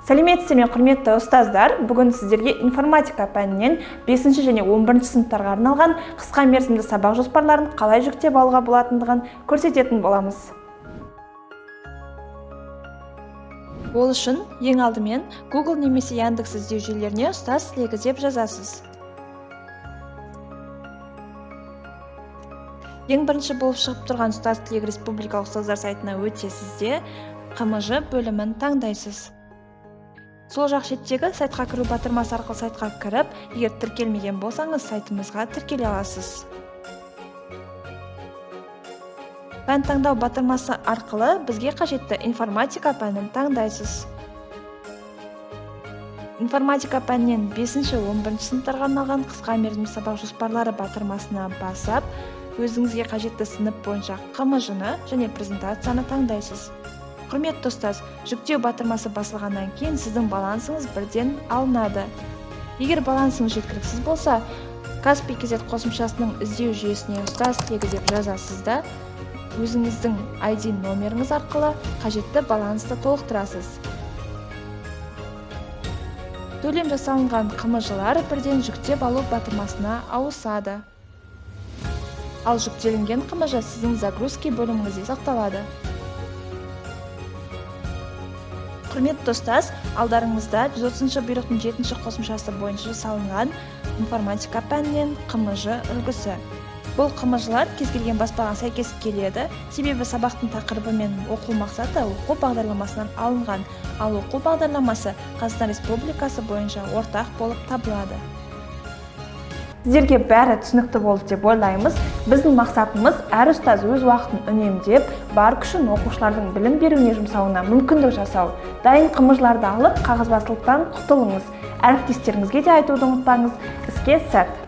Сәлеметсіздер ме, құрметті ұстаздар. Бүгін сіздерге информатика пәнінен 5 және 11 сыныптарға арналған қысқа мерзімді сабақ жоспарларын қалай жүктеп алуға болатындығын көрсететін боламыз. Ол үшін ең алдымен Google немесе Яндекс іздеу жүйелеріне ұстаз тілегі деп жазасыз. Ең бірінші болып шығып тұрған ұстаз тілегі республикалық ұстаздар сайтына өтесіз де КМЖ бөлімін таңдайсыз. Сол жақ шеттегі сайтқа кіру батырмасы арқылы сайтқа кіріп, егер тіркелмеген болсаңыз, сайтымызға тіркеле аласыз. Пән таңдау батырмасы арқылы бізге қажетті информатика пәнін таңдайсыз. Информатика пәнінен 5-11 сыныптарға арналған қысқа мерзімді сабақ жоспарлары батырмасына басып, өзіңізге қажетті сынып бойынша КМЖ-ны және презентацияны таңдайсыз. Құрметті ұстаз, жүктеу батырмасы басылғаннан кейін сіздің балансыңыз бірден алынады. Егер балансыңыз жеткіліксіз болса, Kaspi.kz қосымшасының іздеу жүйесіне ұстаз тілегі деп жазасыз да, өзіңіздің ID номеріңіз арқылы қажетті балансты толықтырасыз. Төлем жасалынған КМЖ-лар бірден жүктеп алу батырмасына ауысады. Ал жүктелінген КМЖ сіздің загрузки бөліміңізде сақталады. Құрметті ұстаз, алдарыңызда 130 бұйрықтың 7 қосымшасы бойынша жасалынған информатика пәнінен КМЖ үлгісі. Бұл КМЖ-лар кез келген баспаға сәйкес келеді, себебі сабақтың тақырыбы мен оқу мақсаты оқу бағдарламасынан алынған, ал оқу бағдарламасы Қазақстан Республикасы бойынша ортақ болып табылады. Сіздерге бәрі түсінікті болды деп ойлаймыз. Біздің мақсатымыз әр ұстаз өз уақытын үнемдеп, бар күшін оқушылардың білім беруіне жұмсауына мүмкіндік жасау. Дайын КМЖ-ларды алып, қағазбастылықтан құтылыңыз. Әріптестеріңізге де айтуды ұмытпаңыз. Іске сәт!